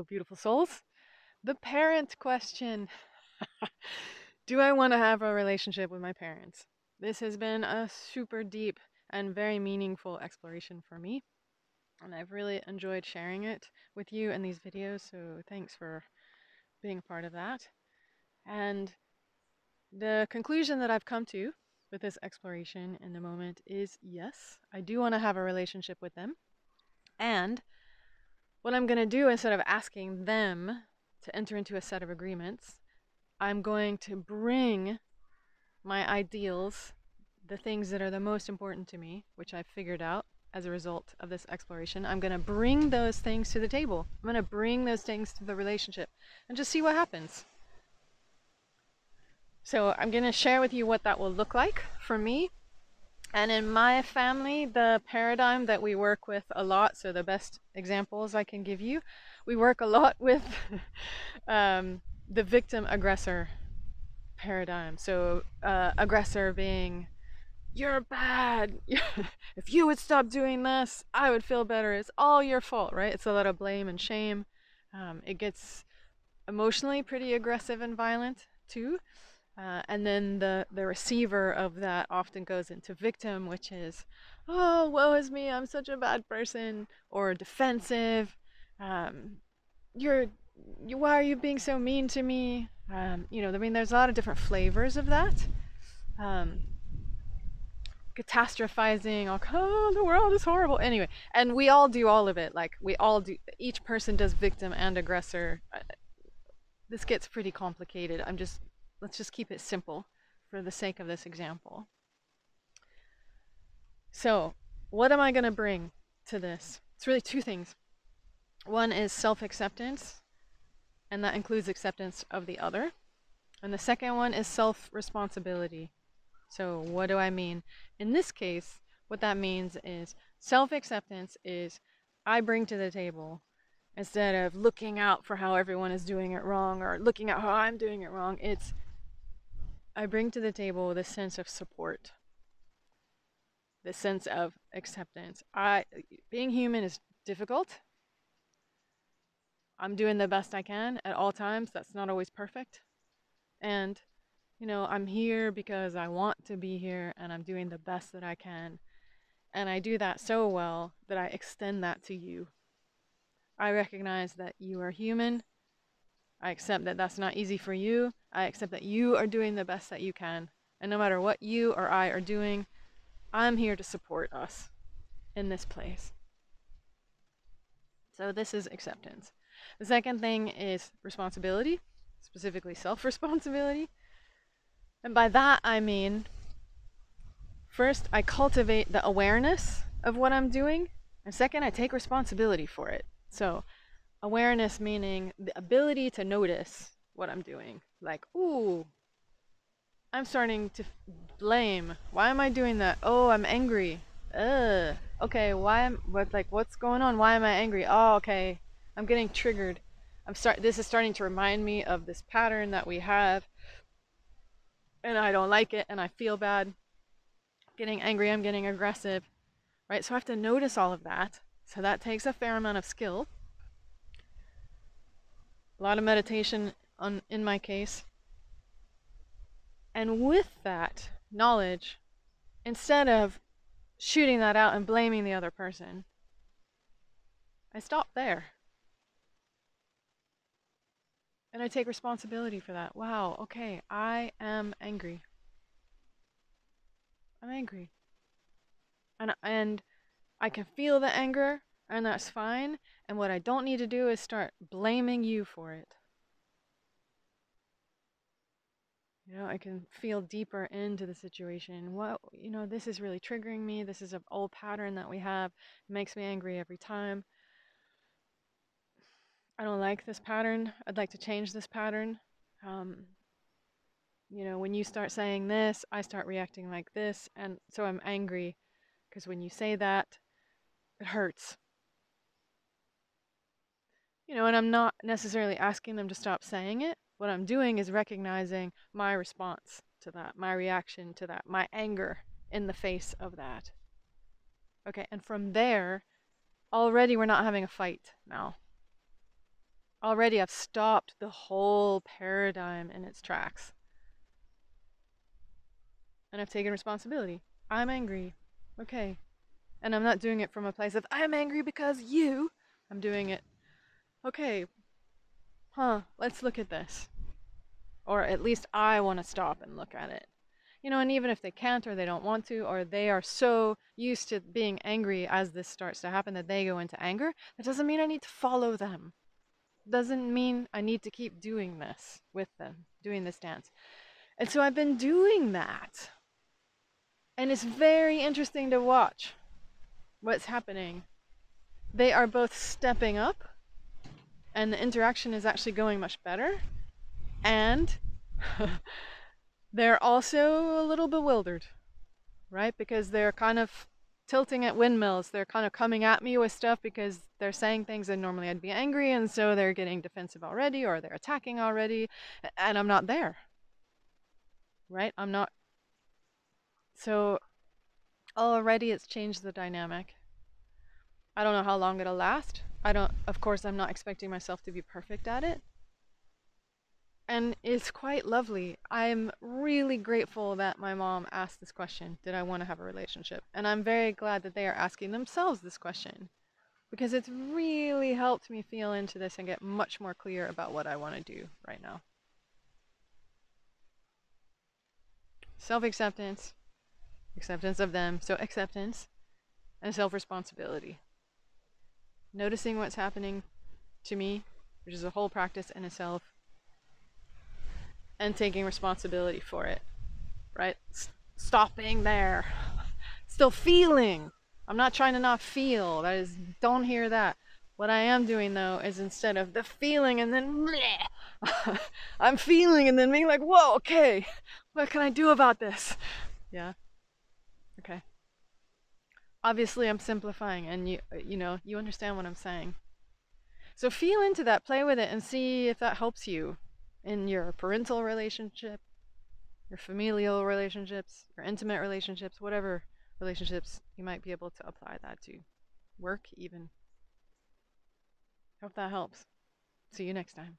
beautiful souls. The parent question. Do I want to have a relationship with my parents? This has been a super deep and very meaningful exploration for me, and I've really enjoyed sharing it with you in these videos, so thanks for being a part of that. And the conclusion that I've come to with this exploration in the moment is yes, I do want to have a relationship with them. And what I'm going to do, instead of asking them to enter into a set of agreements, I'm going to bring my ideals, the things that are the most important to me, which I've figured out as a result of this exploration. I'm going to bring those things to the table. I'm going to bring those things to the relationship and just see what happens. So I'm going to share with you what that will look like for me. And in my family, the paradigm that we work with a lot, so the best examples I can give you, we work a lot with the victim-aggressor paradigm. So aggressor being, you're bad. If you would stop doing this, I would feel better. It's all your fault, right? It's a lot of blame and shame. It gets emotionally pretty aggressive and violent too. And then the receiver of that often goes into victim, which is, oh, woe is me, I'm such a bad person, or defensive. You're, why are you being so mean to me? I mean, there's a lot of different flavors of that. Catastrophizing, oh, the world is horrible. Anyway, and we all do all of it. Like, we all do, each person does victim and aggressor. This gets pretty complicated. Let's just keep it simple for the sake of this example. So, what am I going to bring to this? It's really two things. One is self-acceptance, and that includes acceptance of the other. And the second one is self-responsibility. So, what do I mean? In this case, what that means is self-acceptance is I bring to the table, instead of looking out for how everyone is doing it wrong or looking at how I'm doing it wrong, it's I bring to the table this sense of support, this sense of acceptance. Being human is difficult. I'm doing the best I can at all times. That's not always perfect. And, I'm here because I want to be here and I'm doing the best that I can. And I do that so well that I extend that to you. I recognize that you are human. I accept that that's not easy for you. I accept that you are doing the best that you can. And no matter what you or I are doing, I'm here to support us in this place. So this is acceptance. The second thing is responsibility, specifically self-responsibility. And by that I mean, first, I cultivate the awareness of what I'm doing. And second, I take responsibility for it. So awareness meaning the ability to notice what I'm doing. Like, ooh, I'm starting to blame. Why am I doing that? Oh, I'm angry. Okay, what's going on? Why am I angry? Oh, okay. I'm getting triggered. This is starting to remind me of this pattern that we have. And I don't like it and I feel bad. Getting angry, I'm getting aggressive. Right? So I have to notice all of that. So that takes a fair amount of skill. A lot of meditation in my case. And with that knowledge, instead of shooting that out and blaming the other person, I stop there. And I take responsibility for that. Wow, okay, I am angry. I'm angry. And I can feel the anger, and that's fine. And what I don't need to do is start blaming you for it. I can feel deeper into the situation. This is really triggering me. This is an old pattern that we have. It makes me angry every time. I don't like this pattern. I'd like to change this pattern. When you start saying this, I start reacting like this. And so I'm angry because when you say that, it hurts. And I'm not necessarily asking them to stop saying it. What I'm doing is recognizing my response to that, my reaction to that, my anger in the face of that. Okay, and from there, already we're not having a fight now. Already I've stopped the whole paradigm in its tracks. And I've taken responsibility. I'm angry. Okay. And I'm not doing it from a place of, I'm angry because you. I'm doing it, okay, let's look at this. Or at least I want to stop and look at it. You know, and even if they can't or they don't want to, or they are so used to being angry as this starts to happen that they go into anger, that doesn't mean I need to follow them. Doesn't mean I need to keep doing this with them, doing this dance. And so I've been doing that. And it's very interesting to watch what's happening. They are both stepping up, and the interaction is actually going much better. And they're also a little bewildered, right? Because they're kind of tilting at windmills. They're kind of coming at me with stuff because they're saying things that normally I'd be angry, and so they're getting defensive already, or they're attacking already, and I'm not there, right? I'm not. So already it's changed the dynamic. I don't know how long it'll last. Of course, I'm not expecting myself to be perfect at it. And it's quite lovely. I'm really grateful that my mom asked this question, did I want to have a relationship? And I'm very glad that they are asking themselves this question, because it's really helped me feel into this and get much more clear about what I want to do right now. Self-acceptance, acceptance of them, so acceptance, and self-responsibility. Noticing what's happening to me, which is a whole practice in itself, and taking responsibility for it, right? Stopping there. Still feeling. I'm not trying to not feel. That is, don't hear that. What I am doing though is instead of the feeling and then bleh, I'm feeling and then being like, whoa, okay, what can I do about this? Yeah. Okay. Obviously I'm simplifying, and you understand what I'm saying. So feel into that, play with it, and see if that helps you in your parental relationship, your familial relationships, your intimate relationships, whatever relationships you might be able to apply that to. Work even. Hope that helps. See you next time.